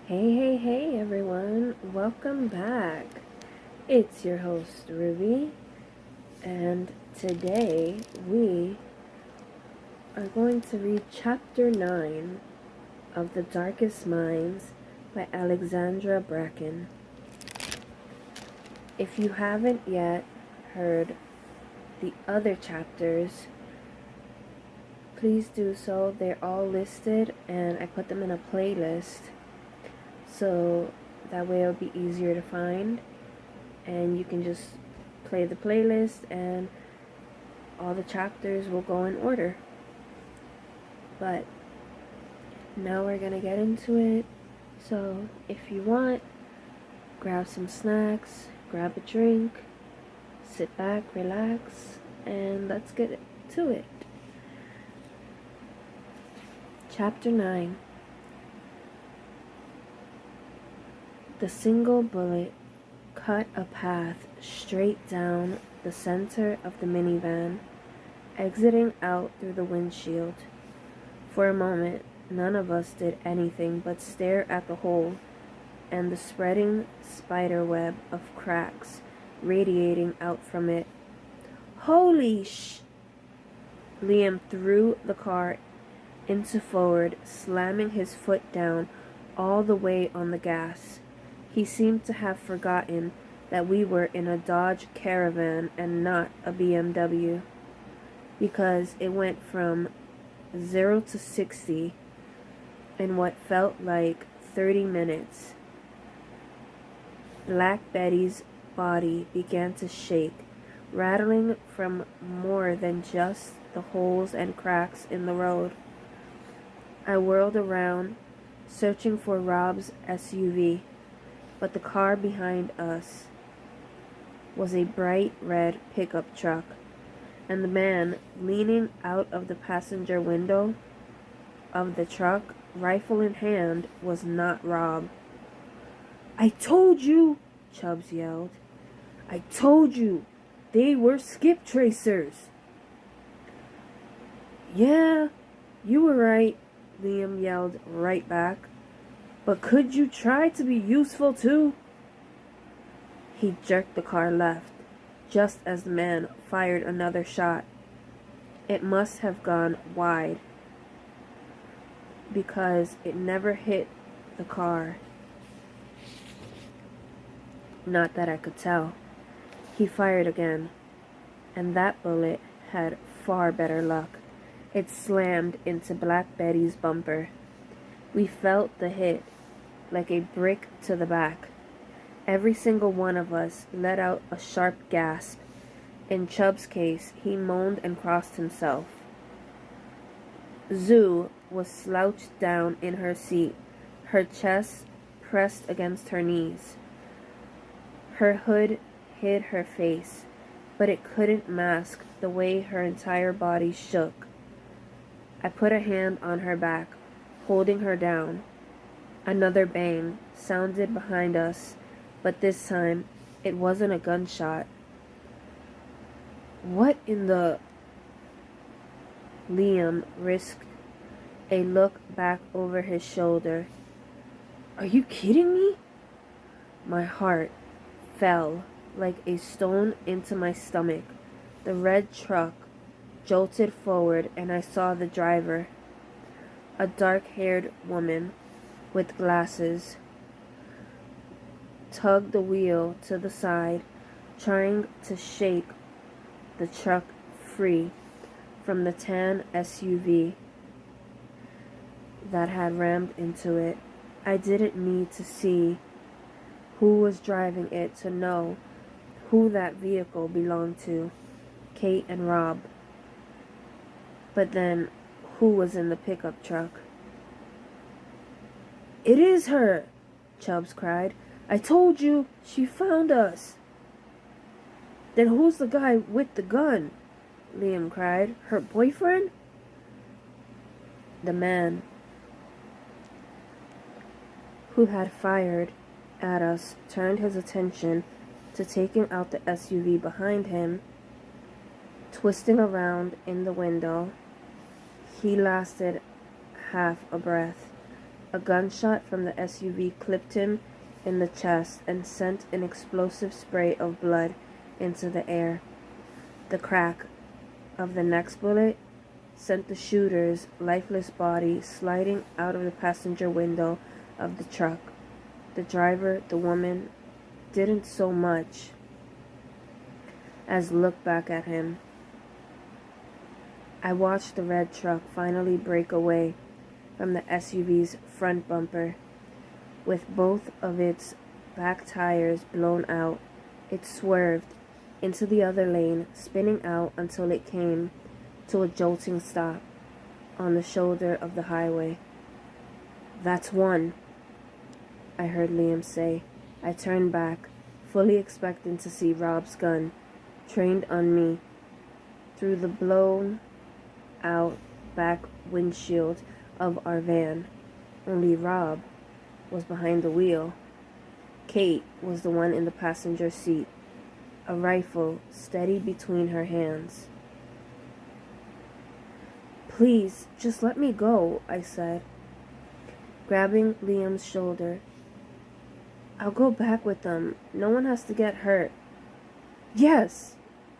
Hey everyone, welcome back. It's your host Ruby, and today we are going to read chapter 9 of The Darkest Minds by Alexandra Bracken. If you haven't yet heard the other chapters, please do so. They're all listed and I put them in a playlist so that way it'll be easier to find. And you can just play the playlist and all the chapters will go in order. But now we're gonna get into it. So if you want, grab some snacks, grab a drink, sit back, relax, and let's get to it. Chapter 9. The single bullet cut a path straight down the center of the minivan, exiting out through the windshield. For a moment, none of us did anything but stare at the hole and the spreading spider web of cracks radiating out from it. Holy sh! Liam threw the car into forward, slamming his foot down all the way on the gas. He seemed to have forgotten that we were in a Dodge Caravan and not a BMW, because it went from 0 to 60 in what felt like 30 minutes. Black Betty's body began to shake, rattling from more than just the holes and cracks in the road. I whirled around, searching for Rob's SUV, but the car behind us was a bright red pickup truck, and the man leaning out of the passenger window of the truck, rifle in hand, was not Rob. "I told you," Chubbs yelled. "I told you, they were skip tracers." "Yeah, you were right," Liam yelled right back. "But could you try to be useful too?" He jerked the car left, just as the man fired another shot. It must have gone wide, because it never hit the car. Not that I could tell. He fired again, and that bullet had far better luck. It slammed into Black Betty's bumper. We felt the hit, like a brick to the back. Every single one of us let out a sharp gasp. In Chubb's case, he moaned and crossed himself. Zoo was slouched down in her seat, her chest pressed against her knees. Her hood hid her face, but it couldn't mask the way her entire body shook. I put a hand on her back, holding her down. Another bang sounded behind us, but this time it wasn't a gunshot. "What in the—" Liam risked a look back over his shoulder. "Are you kidding me?" My heart fell like a stone into my stomach. The red truck jolted forward and I saw the driver, a dark-haired woman with glasses, tug the wheel to the side, trying to shake the truck free from the tan SUV that had rammed into it. I didn't need to see who was driving it to know who that vehicle belonged to, Kate and Rob. But then, who was in the pickup truck? "It is her!" Chubbs cried. "I told you, she found us." "Then who's the guy with the gun?" Liam cried. "Her boyfriend?" The man who had fired at us turned his attention to taking out the SUV behind him. Twisting around in the window, he lasted half a breath, A gunshot from the SUV clipped him in the chest and sent an explosive spray of blood into the air. The crack of the next bullet sent the shooter's lifeless body sliding out of the passenger window of the truck. The driver, the woman, didn't so much as look back at him. I watched the red truck finally break away from the SUV's front bumper. With both of its back tires blown out, it swerved into the other lane, spinning out until it came to a jolting stop on the shoulder of the highway. "That's one," I heard Liam say. I turned back, fully expecting to see Rob's gun trained on me through the blown out back windshield of our van. Only Rob was behind the wheel. Kate was the one in the passenger seat, a rifle steady between her hands. "Please, just let me go," I said, grabbing Liam's shoulder. "I'll go back with them. No one has to get hurt." "Yes,"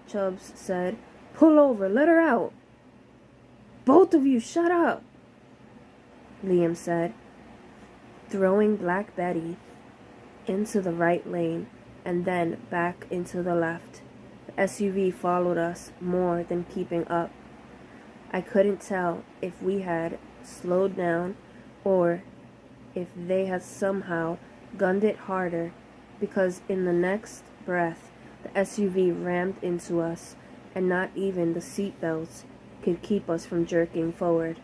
Chubbs said. "Pull over. Let her out." "Both of you, shut up," Liam said, throwing Black Betty into the right lane and then back into the left. The SUV followed us, more than keeping up. I couldn't tell if we had slowed down or if they had somehow gunned it harder, because in the next breath the SUV rammed into us and not even the seat belts could keep us from jerking forward.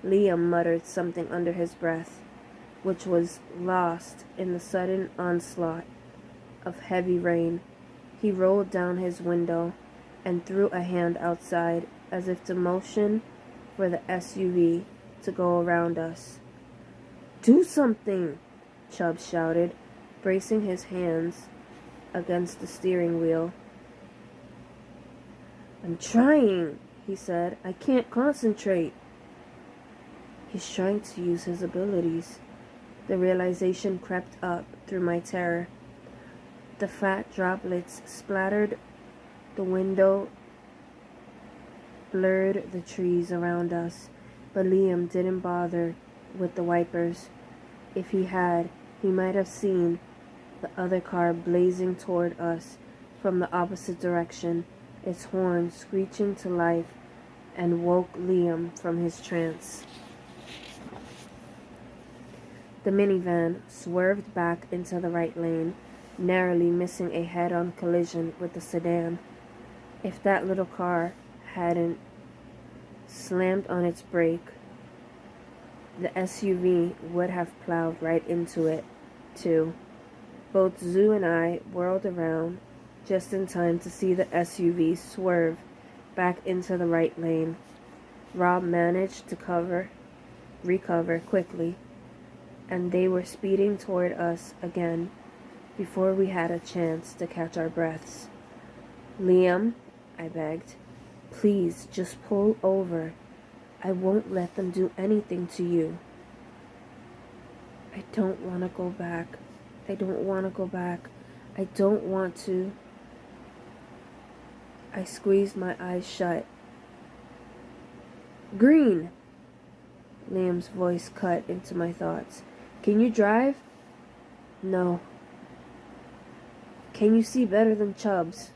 Liam muttered something under his breath, which was lost in the sudden onslaught of heavy rain. He rolled down his window and threw a hand outside as if to motion for the SUV to go around us. "Do something," Chubbs shouted, bracing his hands against the steering wheel. "I'm trying," he said. "I can't concentrate." He's trying to use his abilities. The realization crept up through my terror. The fat droplets splattered the window, blurred the trees around us, but Liam didn't bother with the wipers. If he had, he might have seen the other car blazing toward us from the opposite direction, its horn screeching to life, and woke Liam from his trance. The minivan swerved back into the right lane, narrowly missing a head-on collision with the sedan. If that little car hadn't slammed on its brake, the SUV would have plowed right into it, too. Both Zoo and I whirled around just in time to see the SUV swerve back into the right lane. Rob managed to recover quickly, and they were speeding toward us again before we had a chance to catch our breaths. "Liam," I begged, "please just pull over. I won't let them do anything to you." "I don't want to go back. I don't want to go back. I don't want to." I squeezed my eyes shut. "Green!" Liam's voice cut into my thoughts. "Can you drive?" "No." "Can you see better than Chubbs?"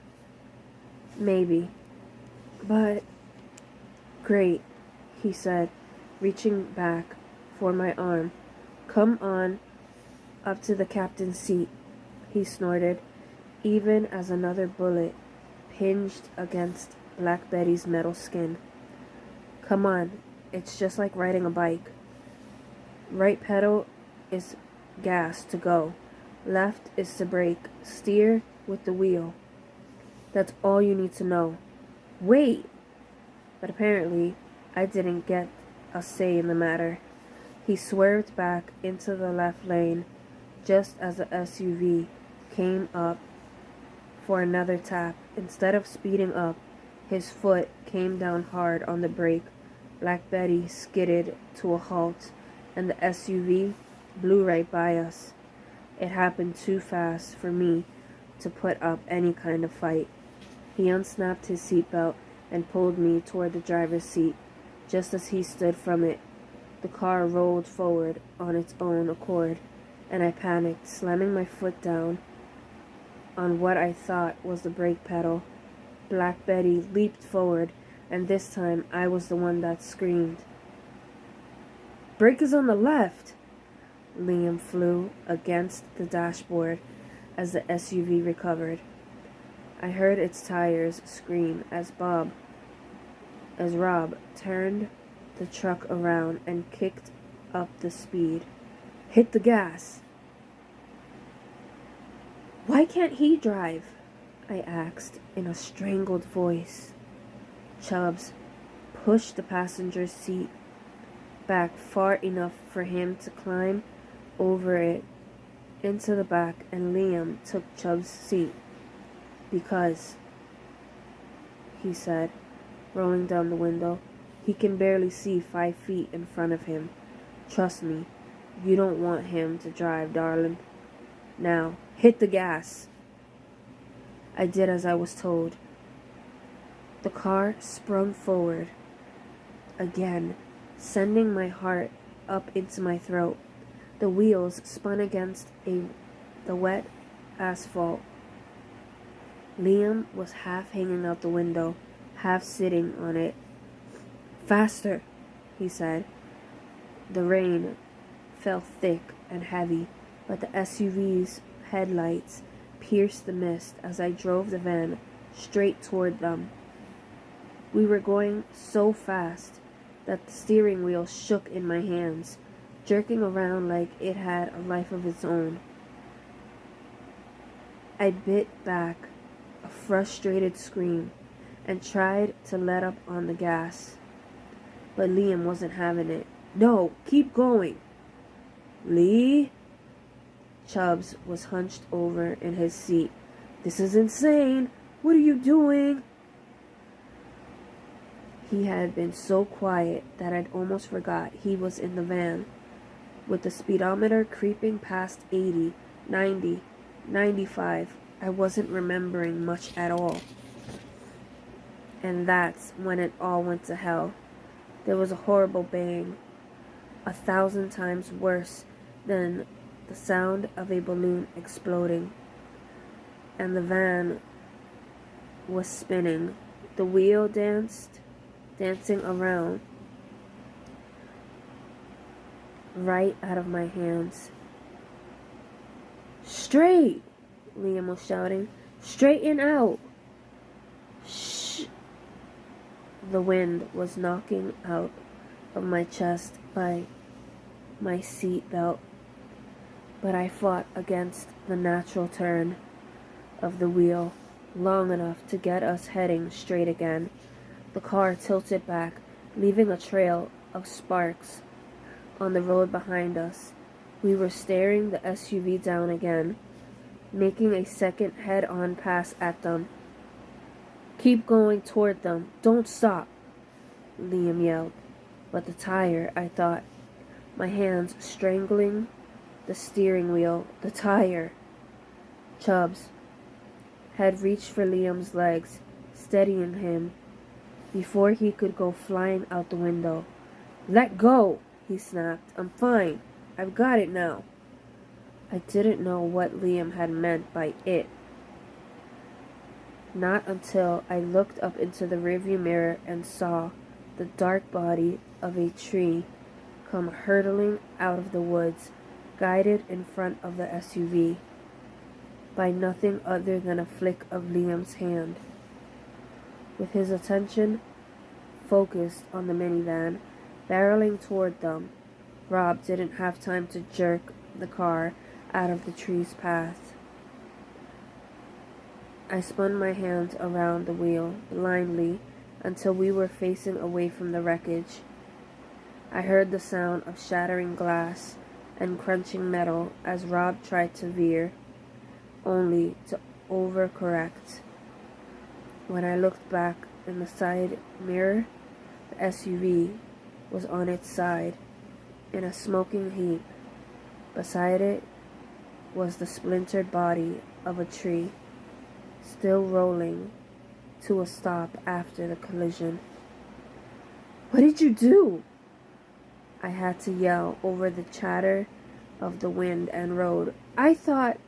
"Maybe. But..." "Great," he said, reaching back for my arm. "Come on up to the captain's seat," he snorted, even as another bullet pinged against Black Betty's metal skin. "Come on, it's just like riding a bike. Right pedal is gas to go. Left is to brake. Steer with the wheel. That's all you need to know. Wait!" But apparently, I didn't get a say in the matter. He swerved back into the left lane just as the SUV came up for another tap. Instead of speeding up, his foot came down hard on the brake. Black Betty skidded to a halt, and the SUV blew right by us. It happened too fast for me to put up any kind of fight. He unsnapped his seatbelt and pulled me toward the driver's seat. Just as he stood from it, the car rolled forward on its own accord, and I panicked, slamming my foot down on what I thought was the brake pedal. Black Betty leaped forward, and this time I was the one that screamed. "Brake is on the left!" Liam flew against the dashboard as the SUV recovered. I heard its tires scream as Rob turned the truck around and kicked up the speed. "Hit the gas!" "Why can't he drive?" I asked in a strangled voice. Chubbs pushed the passenger seat back far enough for him to climb over it into the back, and Liam took Chubbs' seat. "Because," he said, rolling down the window, "he can barely see 5 feet in front of him. Trust me, you don't want him to drive, darling. Now, hit the gas." I did as I was told. The car sprung forward again, sending my heart up into my throat. The wheels spun against the wet asphalt. Liam was half hanging out the window, half sitting on it. "Faster," he said. The rain fell thick and heavy, but the SUV's headlights pierced the mist as I drove the van straight toward them. We were going so fast that the steering wheel shook in my hands, jerking around like it had a life of its own. I bit back a frustrated scream and tried to let up on the gas, but Liam wasn't having it. "No, keep going." "Lee?" Chubbs was hunched over in his seat. "This is insane. What are you doing?" He had been so quiet that I'd almost forgot he was in the van. With the speedometer creeping past 80, 90, 95, I wasn't remembering much at all. And that's when it all went to hell. There was a horrible bang, 1,000 times worse than the sound of a balloon exploding. And the van was spinning. The wheel dancing around right out of my hands. "Straight!" Liam was shouting. "Straighten out!" "Shh!" The wind was knocking out of my chest by my seat belt, but I fought against the natural turn of the wheel long enough to get us heading straight again. The car tilted back, leaving a trail of sparks on the road behind us. We were staring the SUV down again, making a second head-on pass at them. "Keep going toward them. Don't stop," Liam yelled. But the tire, I thought, my hands strangling the steering wheel. The tire. Chubbs had reached for Liam's legs, steadying him before he could go flying out the window. "Let go," he snapped. "I'm fine. I've got it now." I didn't know what Liam had meant by it. Not until I looked up into the rearview mirror and saw the dark body of a tree come hurtling out of the woods, guided in front of the SUV by nothing other than a flick of Liam's hand. With his attention focused on the minivan barreling toward them, Rob didn't have time to jerk the car out of the tree's path. I spun my hands around the wheel blindly until we were facing away from the wreckage. I heard the sound of shattering glass and crunching metal as Rob tried to veer, only to overcorrect. When I looked back in the side mirror, the SUV was on its side, in a smoking heap. Beside it was the splintered body of a tree, still rolling to a stop after the collision. "What did you do?" I had to yell over the chatter of the wind and road. "I thought—"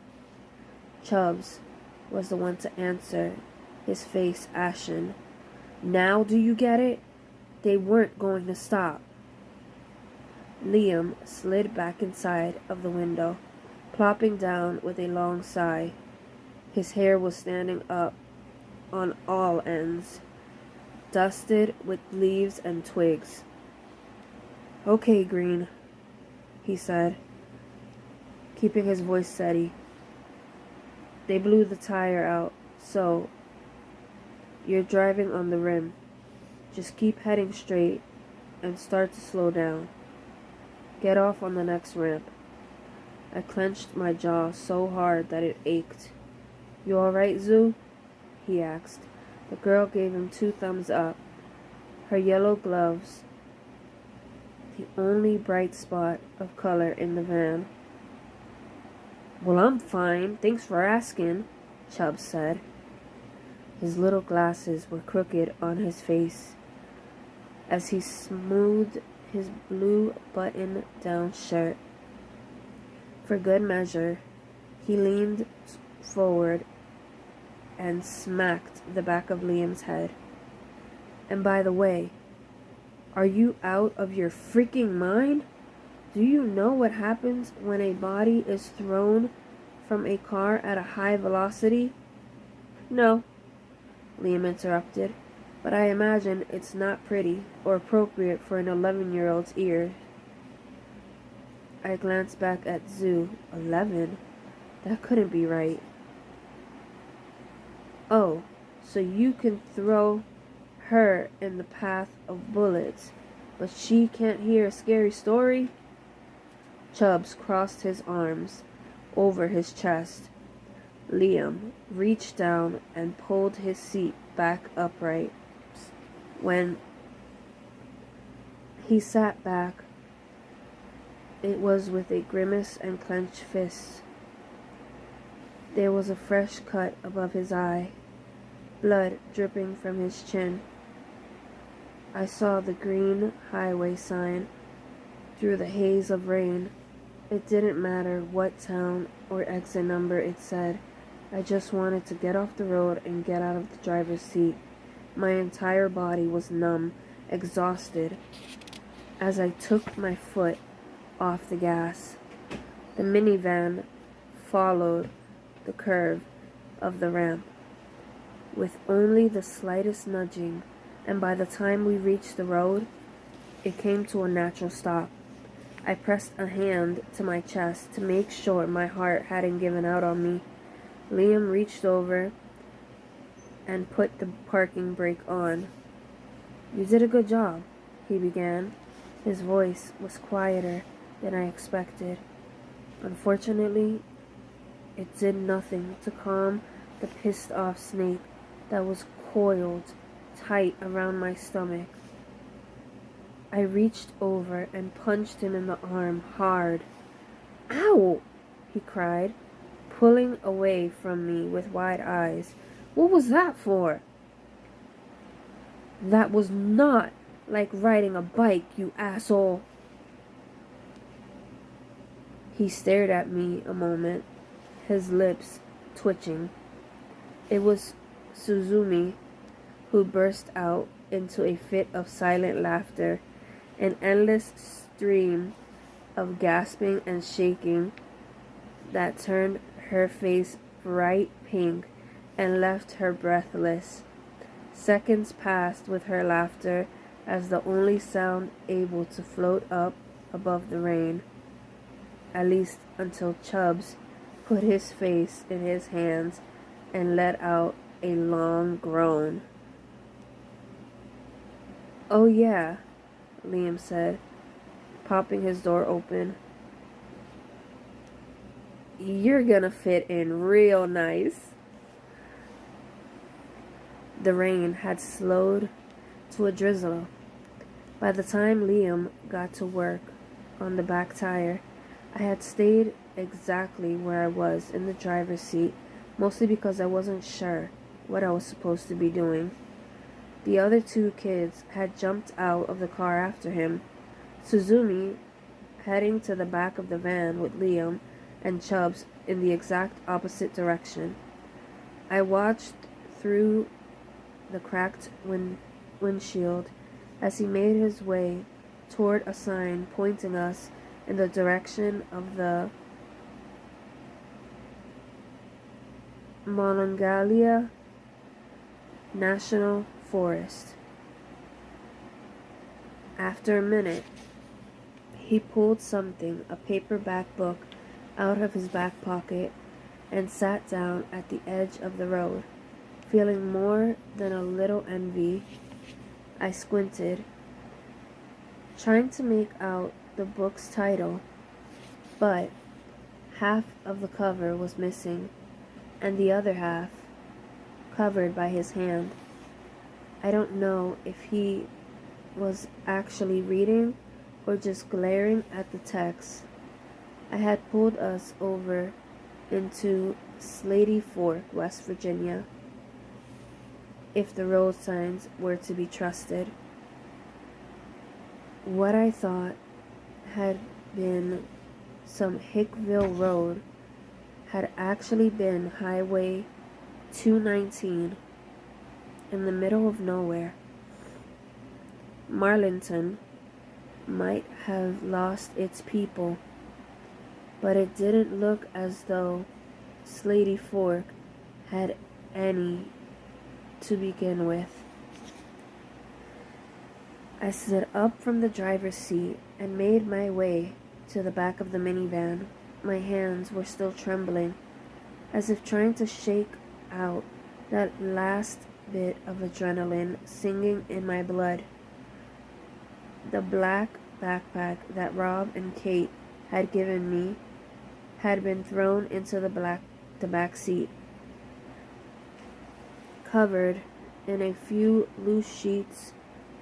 Chubbs was the one to answer, his face ashen. "Now do you get it? They weren't going to stop." Liam slid back inside of the window, plopping down with a long sigh. His hair was standing up on all ends, dusted with leaves and twigs. "Okay, Green," he said, keeping his voice steady. "They blew the tire out, so you're driving on the rim. Just keep heading straight and start to slow down. Get off on the next ramp." I clenched my jaw so hard that it ached. "You all right, Zoo?" he asked. The girl gave him 2 thumbs up, her yellow gloves the only bright spot of color in the van. "Well, I'm fine. Thanks for asking," Chubbs said. His little glasses were crooked on his face as he smoothed his blue button-down shirt. For good measure, he leaned forward and smacked the back of Liam's head. "And by the way, are you out of your freaking mind? Do you know what happens when a body is thrown from a car at a high velocity?" "No," Liam interrupted, "but I imagine it's not pretty or appropriate for an 11-year-old's ear." I glanced back at Zoo. 11? That couldn't be right. "Oh, so you can throw her in the path of bullets, but she can't hear a scary story?" Chubbs crossed his arms over his chest. Liam reached down and pulled his seat back upright. When he sat back, it was with a grimace and clenched fists. There was a fresh cut above his eye, blood dripping from his chin. I saw the green highway sign through the haze of rain. It didn't matter what town or exit number it said. I just wanted to get off the road and get out of the driver's seat. My entire body was numb, exhausted, as I took my foot off the gas. The minivan followed the curve of the ramp with only the slightest nudging, and by the time we reached the road, it came to a natural stop. I pressed a hand to my chest to make sure my heart hadn't given out on me. Liam reached over and put the parking brake on. "You did a good job," he began. His voice was quieter than I expected. Unfortunately, it did nothing to calm the pissed-off snake that was coiled tight around my stomach. I reached over and punched him in the arm hard. "Ow!" he cried, pulling away from me with wide eyes. "What was that for?" "That was not like riding a bike, you asshole." He stared at me a moment, his lips twitching. It was Suzumi who burst out into a fit of silent laughter, an endless stream of gasping and shaking that turned her face bright pink and left her breathless. Seconds passed with her laughter as the only sound able to float up above the rain, at least until Chubbs put his face in his hands and let out a long groan. "Oh yeah," Liam said, popping his door open. "You're gonna fit in real nice." The rain had slowed to a drizzle by the time Liam got to work on the back tire. I had stayed exactly where I was in the driver's seat, mostly because I wasn't sure what I was supposed to be doing. The other two kids had jumped out of the car after him. Suzumi heading to the back of the van with Liam and Chubbs in the exact opposite direction. I watched through the cracked windshield as he made his way toward a sign pointing us in the direction of the Monongalia National Forest. After a minute, he pulled something, a paperback book, out of his back pocket and sat down at the edge of the road. Feeling more than a little envy, I squinted, trying to make out the book's title, but half of the cover was missing, and the other half covered by his hand. I don't know if he was actually reading or just glaring at the text. I had pulled us over into Slady Fork, West Virginia, if the road signs were to be trusted. What I thought had been some Hickville Road had actually been Highway 219 in the middle of nowhere. Marlinton might have lost its people, but it didn't look as though Slady Fork had any to begin with. I stood up from the driver's seat and made my way to the back of the minivan. My hands were still trembling, as if trying to shake out that last bit of adrenaline singing in my blood. The black backpack that Rob and Kate had given me had been thrown into the back seat, covered in a few loose sheets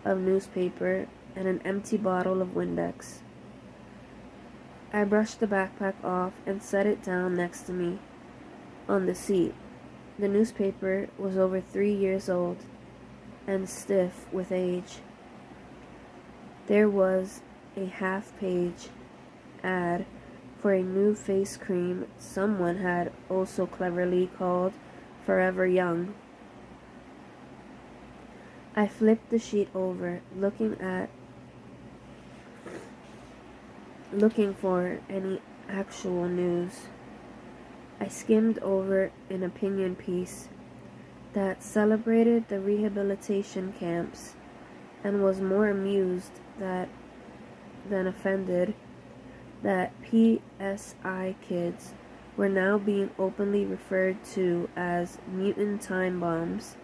of newspaper and an empty bottle of Windex. I brushed the backpack off and set it down next to me on the seat. The newspaper was over 3 years old and stiff with age. There was a half-page ad for a new face cream someone had also cleverly called Forever Young. I flipped the sheet over, looking for any actual news. I skimmed over an opinion piece that celebrated the rehabilitation camps and was more amused than offended that PSI kids were now being openly referred to as mutant time bombs.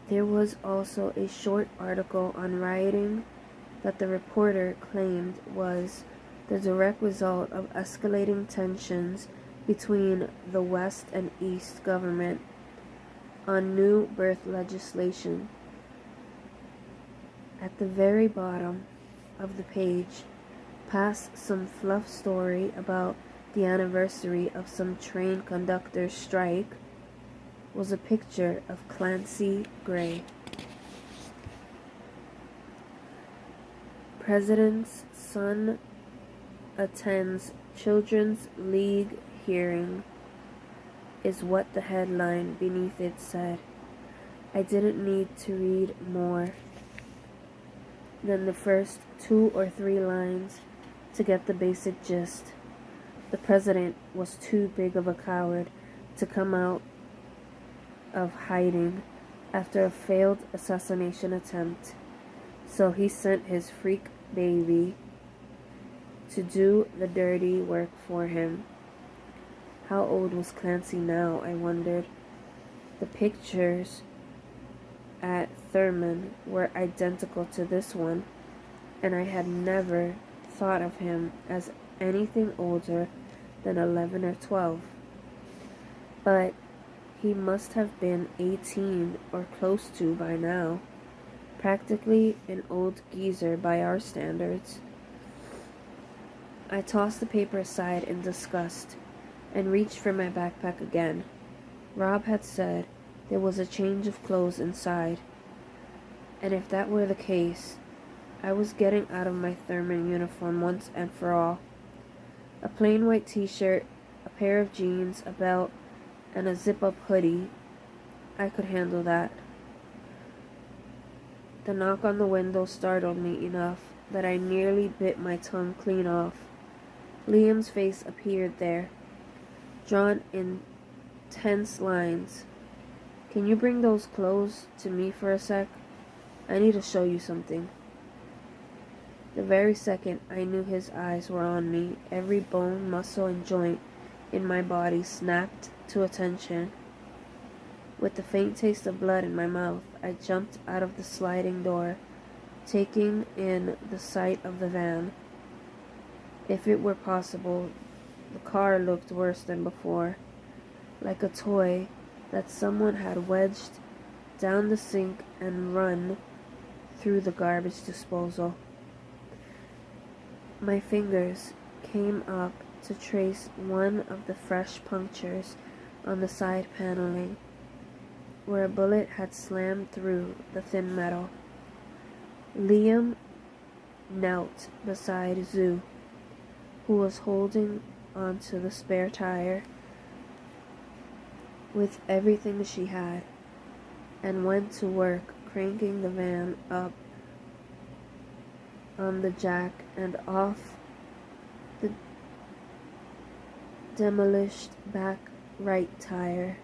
There was also a short article on rioting that the reporter claimed was the direct result of escalating tensions between the West and East government on new birth legislation. At the very bottom of the page, past some fluff story about the anniversary of some train conductor's strike, was a picture of Clancy Gray. President's son attends Children's League hearing is what the headline beneath it said. I didn't need to read more than the first 2 or 3 lines to get the basic gist. The president was too big of a coward to come out of hiding after a failed assassination attempt, so he sent his freak baby to do the dirty work for him. How old was Clancy now, I wondered. The pictures at Thurman were identical to this one, and I had never thought of him as anything older than 11 or 12. But he must have been 18 or close to by now. practically an old geezer by our standards. I tossed the paper aside in disgust and reached for my backpack again. Rob had said there was a change of clothes inside, and if that were the case, I was getting out of my Thurman uniform once and for all. A plain white t-shirt, a pair of jeans, a belt, and a zip-up hoodie. I could handle that. The knock on the window startled me enough that I nearly bit my tongue clean off. Liam's face appeared there, drawn in tense lines. "Can you bring those clothes to me for a sec? I need to show you something." The very second I knew his eyes were on me, every bone, muscle, and joint in my body snapped to attention. With the faint taste of blood in my mouth, I jumped out of the sliding door, taking in the sight of the van. If it were possible, the car looked worse than before, like a toy that someone had wedged down the sink and run through the garbage disposal. My fingers came up to trace one of the fresh punctures on the side paneling, where a bullet had slammed through the thin metal. Liam knelt beside Zoo, who was holding onto the spare tire with everything she had, and went to work cranking the van up on the jack and off the demolished back right tire.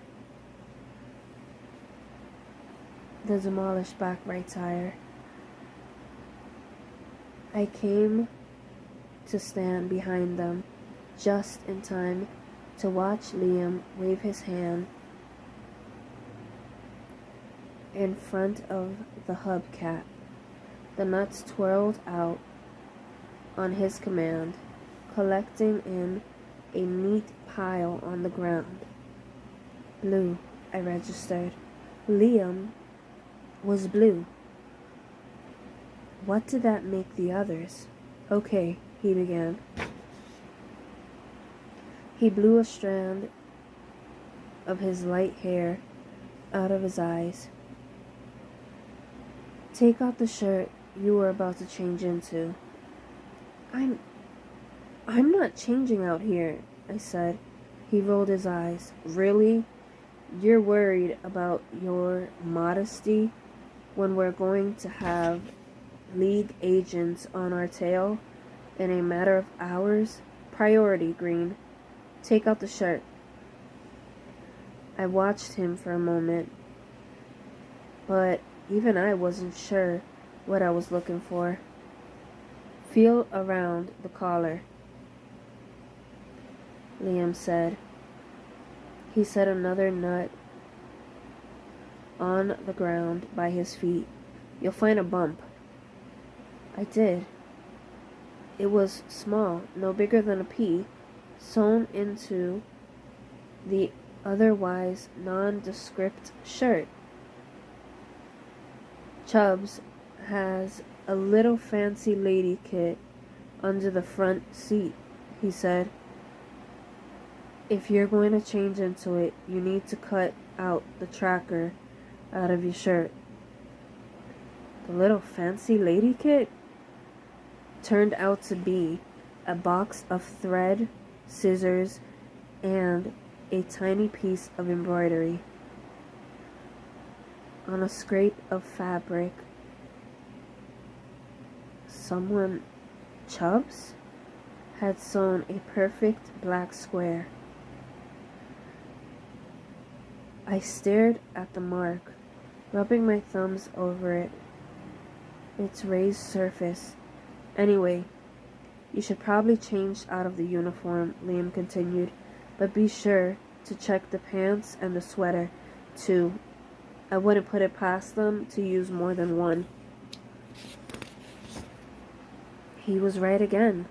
I came to stand behind them just in time to watch Liam wave his hand in front of the hubcap. The nuts twirled out on his command, collecting in a neat pile on the ground. "Blue," I registered. Liam was blue. What did that make the others? "Okay," he began. He blew a strand of his light hair out of his eyes. "Take out the shirt you were about to change into." I'm not changing out here," I said. He rolled his eyes. "Really? You're worried about your modesty when we're going to have League agents on our tail in a matter of hours? Priority, Green. Take out the shirt." I watched him for a moment, but even I wasn't sure what I was looking for. "Feel around the collar," Liam said. He set another nut on the ground by his feet. "You'll find a bump." I did. It was small, no bigger than a pea, sewn into the otherwise nondescript shirt. "Chubbs has a little fancy lady kit under the front seat," he said. "If you're going to change into it, you need to cut out the tracker out of your shirt." The little fancy lady kit turned out to be a box of thread, scissors, and a tiny piece of embroidery. On a scrap of fabric, someone, Chubbs, had sewn a perfect black square. I stared at the mark, rubbing my thumbs over its raised surface. "Anyway, you should probably change out of the uniform," Liam continued, "but be sure to check the pants and the sweater, too. I wouldn't put it past them to use more than one." He was right again.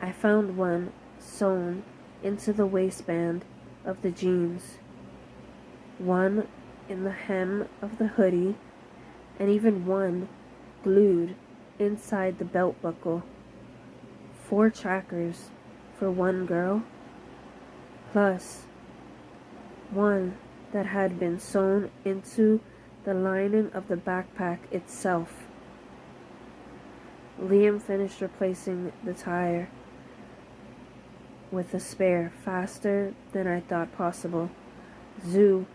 I found one sewn into the waistband of the jeans, one in the hem of the hoodie, and even one glued inside the belt buckle. 4 trackers for one girl, plus one that had been sewn into the lining of the backpack itself. Liam finished replacing the tire with a spare faster than I thought possible. Zoo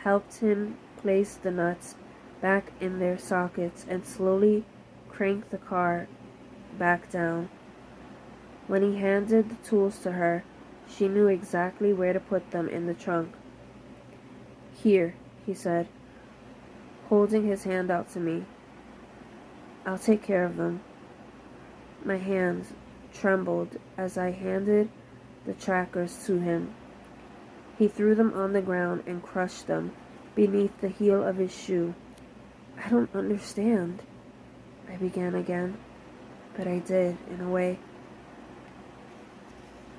helped him place the nuts back in their sockets and slowly cranked the car back down. When he handed the tools to her, she knew exactly where to put them in the trunk. "Here," he said, holding his hand out to me. "I'll take care of them." My hands trembled as I handed the trackers to him. He threw them on the ground and crushed them beneath the heel of his shoe. "I don't understand," I began again, but I did, in a way.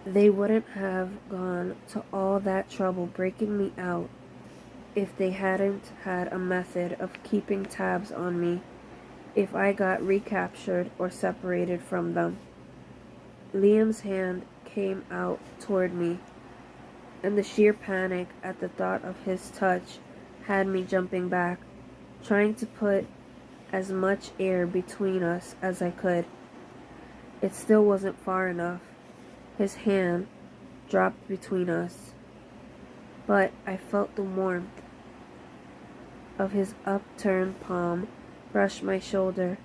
They wouldn't have gone to all that trouble breaking me out if they hadn't had a method of keeping tabs on me if I got recaptured or separated from them. Liam's hand came out toward me, and the sheer panic at the thought of his touch had me jumping back, trying to put as much air between us as I could. It still wasn't far enough. His hand dropped between us, but I felt the warmth of his upturned palm brush my shoulder,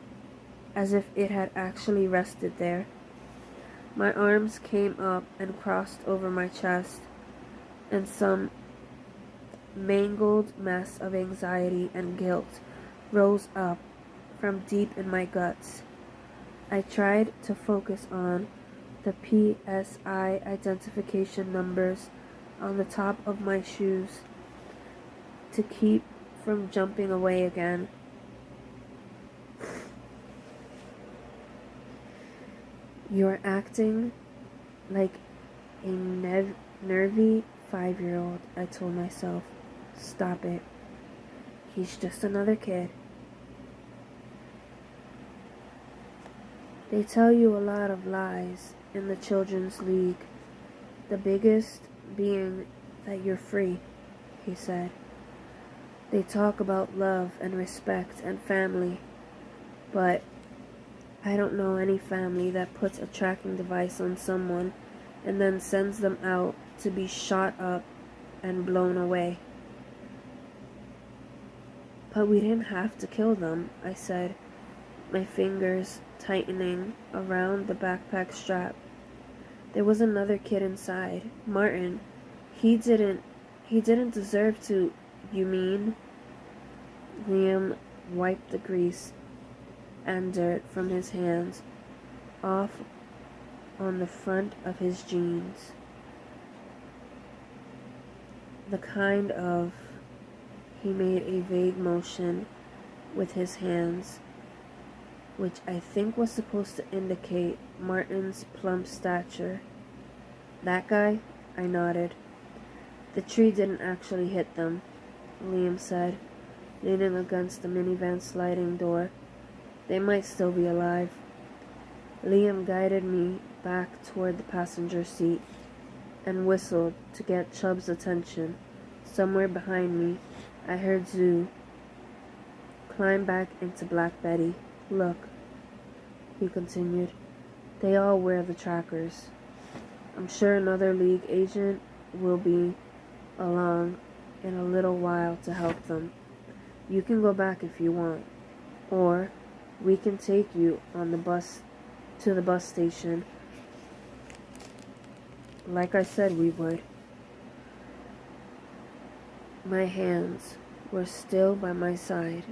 as if it had actually rested there. My arms came up and crossed over my chest, and some mangled mess of anxiety and guilt rose up from deep in my guts. I tried to focus on the PSI identification numbers on the top of my shoes to keep from jumping away again. "You're acting like a nervy 5-year-old, I told myself. "Stop it. He's just another kid." "They tell you a lot of lies in the Children's League, the biggest being that you're free," he said. "They talk about love and respect and family, but I don't know any family that puts a tracking device on someone and then sends them out to be shot up and blown away." "But we didn't have to kill them," I said, my fingers tightening around the backpack strap. "There was another kid inside, Martin. He didn't deserve to." "You mean?" Liam wiped the grease and dirt from his hands off on the front of his jeans. The kind of... He made a vague motion with his hands, which I think was supposed to indicate Martin's plump stature. "That guy?" I nodded. "The tree didn't actually hit them," Liam said, leaning against the minivan's sliding door. "They might still be alive." Liam guided me back toward the passenger seat and whistled to get Chubb's attention. Somewhere behind me, I heard Zoo climb back into Black Betty. "Look," he continued, "they all wear the trackers. I'm sure another League agent will be along in a little while to help them. You can go back if you want, or we can take you on the bus to the bus station, like I said we would." My hands were still by my side,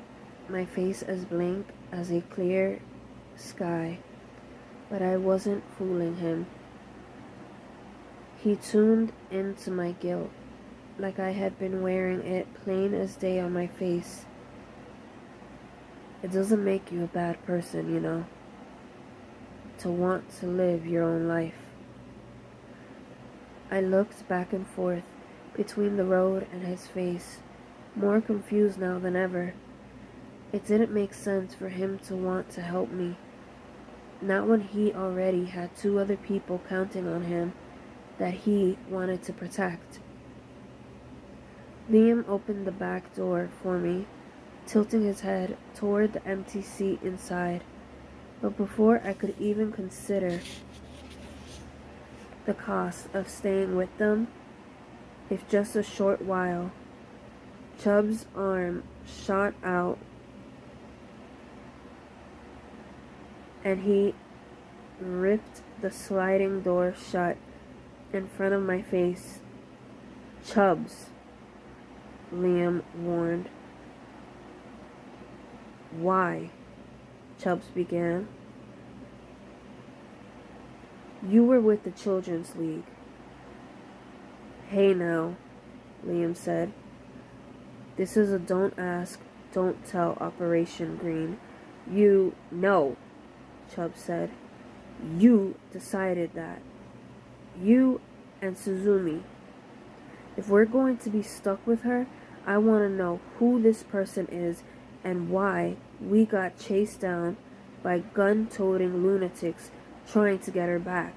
my face as blank as a clear sky, but I wasn't fooling him. He tuned into my guilt, like I had been wearing it plain as day on my face. It doesn't make you a bad person, you know, to want to live your own life. I looked back and forth between the road and his face, more confused now than ever. It didn't make sense for him to want to help me, not when he already had two other people counting on him that he wanted to protect. Liam opened the back door for me, tilting his head toward the empty seat inside. But before I could even consider the cost of staying with them, if just a short while, Chubb's arm shot out and he ripped the sliding door shut in front of my face. "Chubbs," Liam warned. "Why?" Chubbs began. "You were with the Children's League." "Hey now," Liam said. "This is a don't ask, don't tell Operation Green. No," Chubbs said. "You decided that. You and Suzumi. If we're going to be stuck with her, I want to know who this person is and why we got chased down by gun-toting lunatics trying to get her back."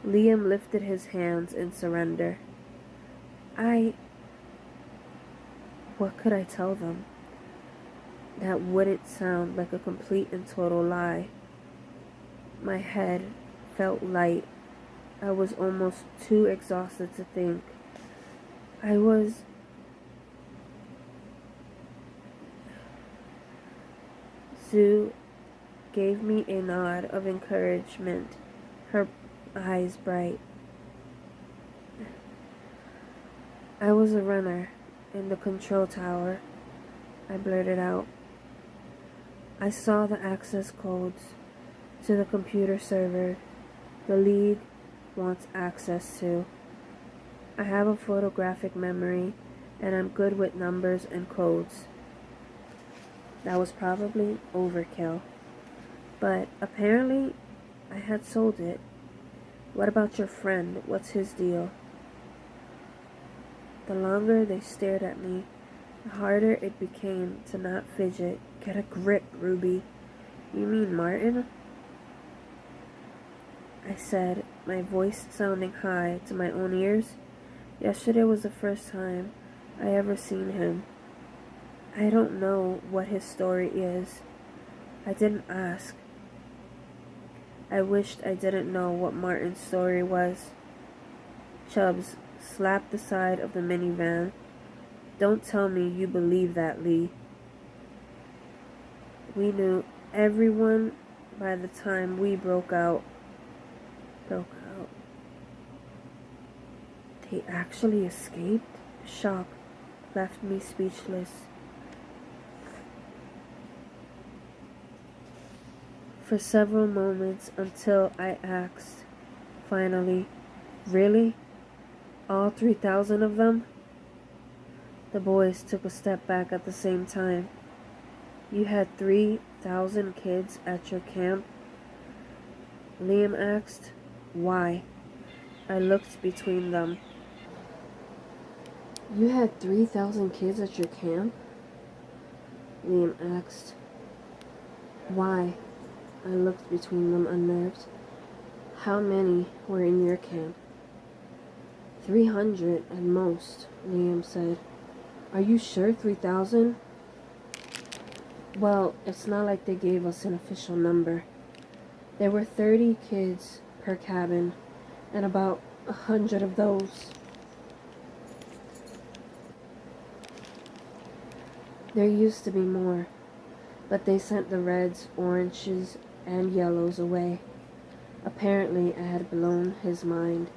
Liam lifted his hands in surrender. What could I tell them that wouldn't sound like a complete and total lie? My head felt light. I was almost too exhausted to think. Sue gave me a nod of encouragement, her eyes bright. "I was a runner in the control tower," I blurted out. "I saw the access codes to the computer server the League wants access to. I have a photographic memory, and I'm good with numbers and codes." That was probably overkill, but apparently I had sold it. "What about your friend? What's his deal?" The longer they stared at me, the harder it became to not fidget. "Get a grip, Ruby. You mean Martin?" I said, my voice sounding high to my own ears. Yesterday was the first time I ever seen him. I don't know what his story is. I didn't ask. I wished I didn't know what Martin's story was. Chubbs slapped the side of the minivan. "Don't tell me you believe that, Lee." We knew everyone by the time we broke out. They actually escaped? Shock left me speechless. For several moments until I asked, finally, "Really? All 3,000 of them?" The boys took a step back at the same time. "You had 3,000 kids at your camp?" Liam asked. "Why?" I looked between them. "You had 3,000 kids at your camp?" Liam asked. "Why?" I looked between them, unnerved. "How many were in your camp?" 300 at most, Liam said. "Are you sure 3,000? "Well, it's not like they gave us an official number. There were 30 kids per cabin, and about 100 of those. There used to be more, but they sent the reds, oranges, and yellows away." Apparently, I had blown his mind.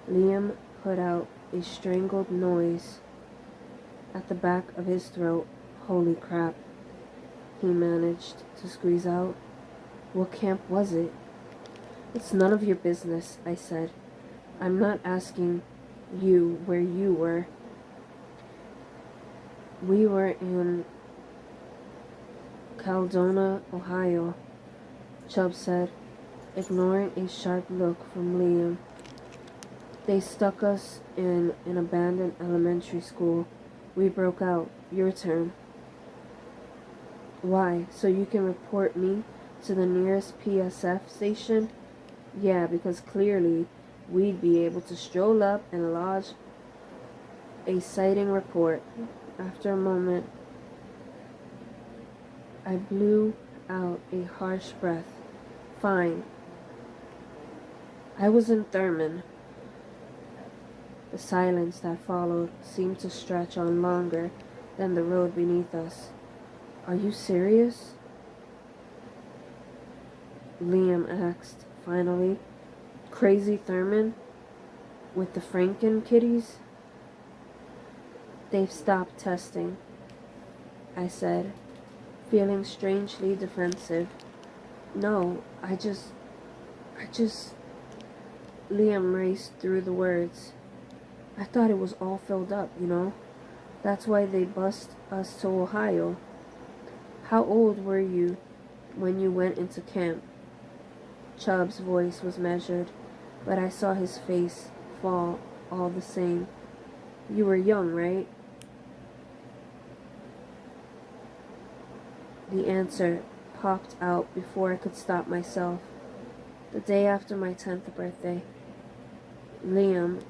Liam put out a strangled noise at the back of his throat. "Holy crap," he managed to squeeze out. "What camp was it?" "It's none of your business," I said. "I'm not asking you where you were." "We were in Caldona, Ohio," Chubb said, ignoring a sharp look from Liam. "They stuck us in an abandoned elementary school. We broke out. Your turn." Why? So you can report me to the nearest PSF station? Yeah, because clearly we'd be able to stroll up and lodge a sighting report. After a moment, I blew out a harsh breath. Fine. I was in Thurman. The silence that followed seemed to stretch on longer than the road beneath us. Are you serious? Liam asked, finally. Crazy Thurman? With the Franken kiddies? They've stopped testing, I said, feeling strangely defensive. No, I just... Liam raced through the words. I thought it was all filled up, you know? That's why they bused us to Ohio. How old were you when you went into camp? Chubb's voice was measured, but I saw his face fall all the same. You were young, right? The answer popped out before I could stop myself. The day after my 10th birthday. Liam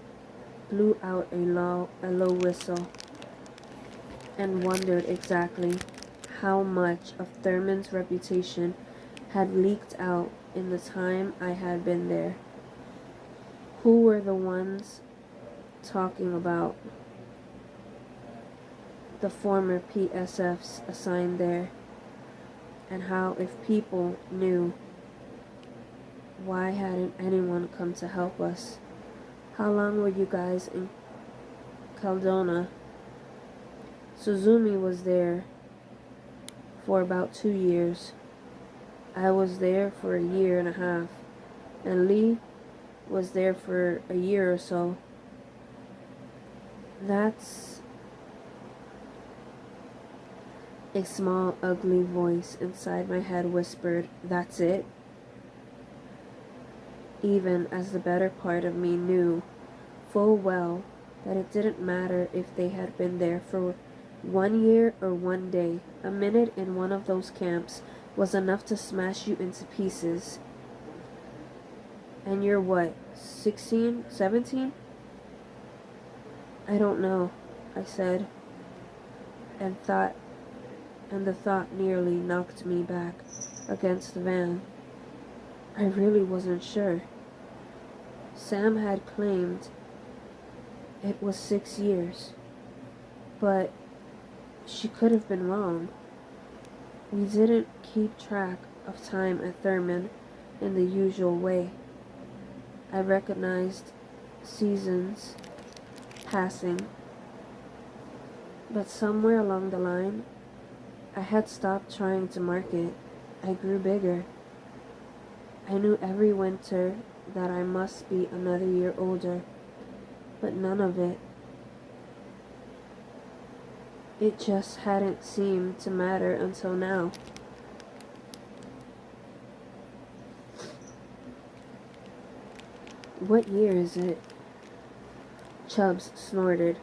blew out a low whistle and wondered exactly how much of Thurman's reputation had leaked out in the time I had been there. Who were the ones talking about the former PSFs assigned there? And how, if people knew, why hadn't anyone come to help us? How long were you guys in Caldona? Suzumi was there for about 2 years. I was there for a year and a half. And Lee was there for a year or so. That's... A small, ugly voice inside my head whispered, that's it? Even as the better part of me knew full well that it didn't matter if they had been there for 1 year or 1 day. A minute in one of those camps was enough to smash you into pieces. And you're what, 16, 17? I don't know, I said, and the thought nearly knocked me back against the van. I really wasn't sure. Sam had claimed it was 6 years, but she could have been wrong. We didn't keep track of time at Thurman in the usual way. I recognized seasons passing, but somewhere along the line, I had stopped trying to mark it. I grew bigger. I knew every winter that I must be another year older, but none of it. It just hadn't seemed to matter until now. What year is it? Chubbs snorted,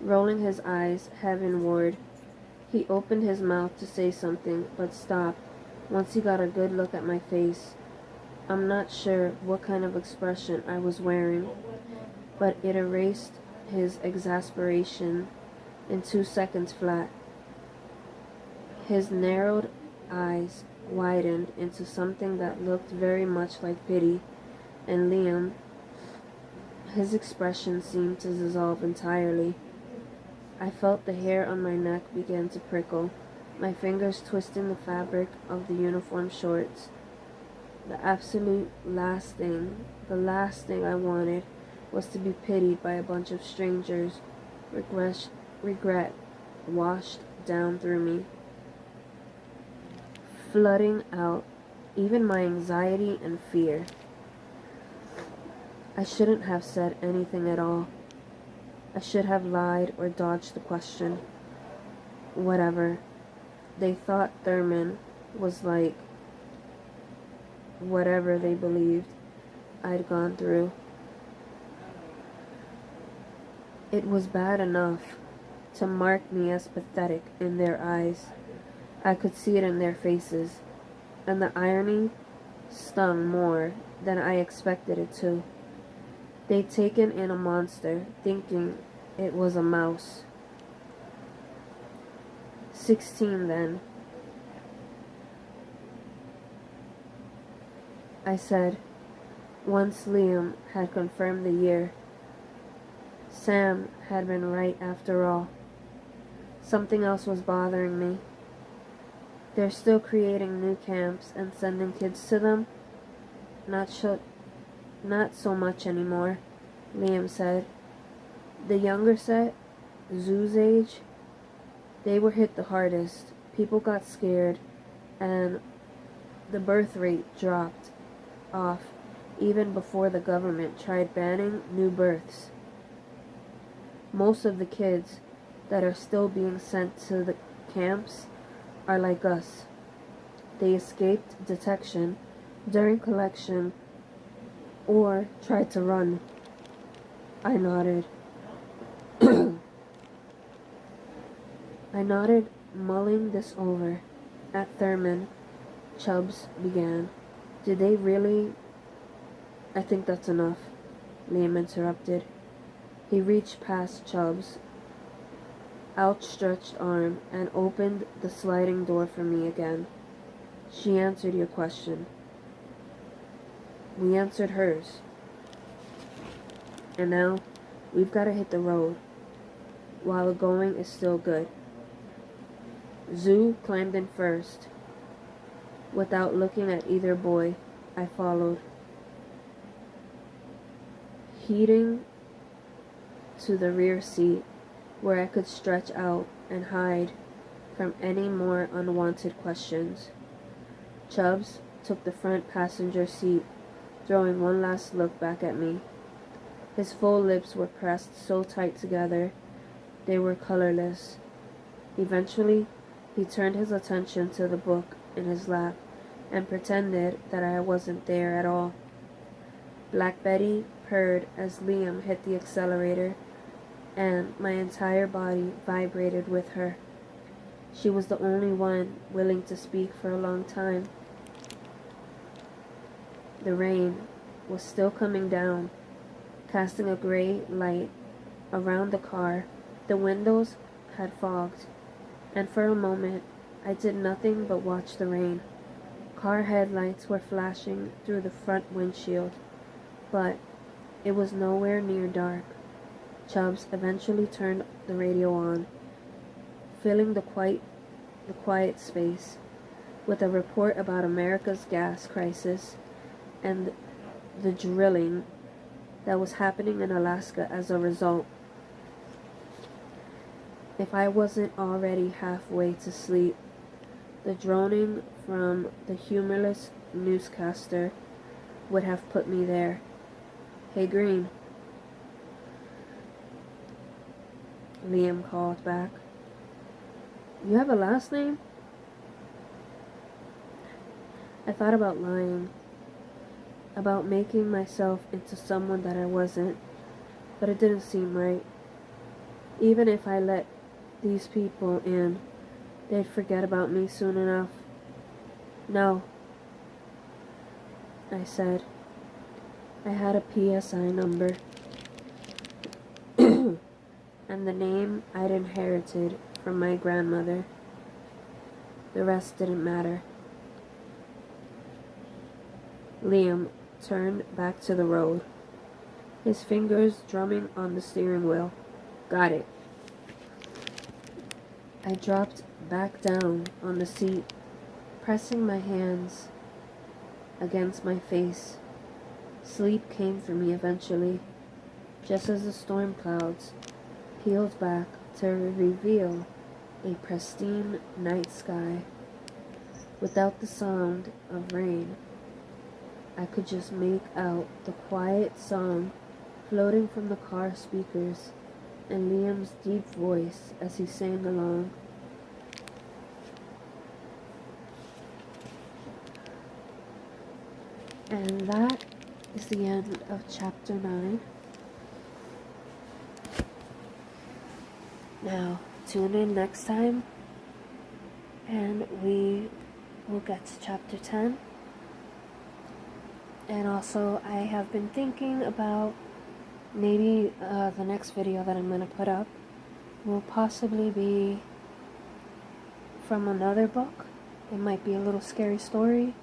rolling his eyes heavenward. He opened his mouth to say something, but stopped once he got a good look at my face. I'm not sure what kind of expression I was wearing, but it erased his exasperation in 2 seconds flat. His narrowed eyes widened into something that looked very much like pity, and Liam, his expression seemed to dissolve entirely. I felt the hair on my neck begin to prickle, my fingers twisting the fabric of the uniform shorts. The last thing I wanted was to be pitied by a bunch of strangers. Regret washed down through me, flooding out even my anxiety and fear. I shouldn't have said anything at all. I should have lied or dodged the question. Whatever. They thought Thurman was like whatever they believed I'd gone through. It was bad enough to mark me as pathetic in their eyes. I could see it in their faces, and the irony stung more than I expected it to. They'd taken in a monster, thinking it was a mouse. 16 then, I said, once Liam had confirmed the year. Sam had been right after all. Something else was bothering me. They're still creating new camps and sending kids to them? Not so much anymore, Liam said. The younger set, Zoo's age, they were hit the hardest. People got scared, and the birth rate dropped off even before the government tried banning new births. Most of the kids that are still being sent to the camps are like us. They escaped detection during collection or tried to run. I nodded. I nodded, mulling this over. At Thurman, Chubbs began. Did they really? I think that's enough, Liam interrupted. He reached past Chubbs' outstretched arm and opened the sliding door for me again. She answered your question. We answered hers. And now, we've got to hit the road, while the going is still good. Zoo climbed in first. Without looking at either boy, I followed. Heading to the rear seat, where I could stretch out and hide from any more unwanted questions. Chubbs took the front passenger seat, throwing one last look back at me. His full lips were pressed so tight together, they were colorless. Eventually, he turned his attention to the book in his lap and pretended that I wasn't there at all. Black Betty purred as Liam hit the accelerator, and my entire body vibrated with her. She was the only one willing to speak for a long time. The rain was still coming down, casting a gray light around the car. The windows had fogged, and for a moment I did nothing but watch the rain. Car headlights were flashing through the front windshield, but it was nowhere near dark. Chubbs eventually turned the radio on, filling the quiet space with a report about America's gas crisis and the drilling that was happening in Alaska as a result. If I wasn't already halfway to sleep, the droning from the humorless newscaster would have put me there. Hey, Green, Liam called back. You have a last name? I thought about lying, about making myself into someone that I wasn't, but it didn't seem right. Even if I let these people in, they'd forget about me soon enough. No, I said. I had a PSI number and the name I'd inherited from my grandmother. The rest didn't matter. Liam turned back to the road, his fingers drumming on the steering wheel. Got it. I dropped back down on the seat, pressing my hands against my face. Sleep came for me eventually, just as the storm clouds peeled back to reveal a pristine night sky. Without the sound of rain, I could just make out the quiet song floating from the car speakers and Liam's deep voice as he sang along. And that is the end of chapter 9. Now, tune in next time and we will get to chapter 10. And also, I have been thinking about maybe the next video that I'm going to put up will possibly be from another book. It might be a little scary story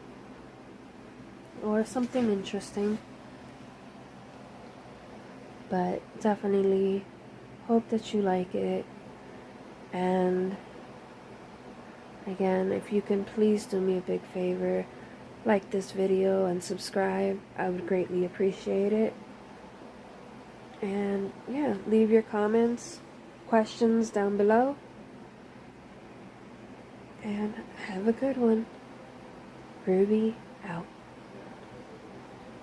or something interesting, but definitely hope that you like it. And again, if you can please do me a big favor, like this video and subscribe, I would greatly appreciate it. And yeah, leave your comments, questions down below, and have a good one. Ruby out.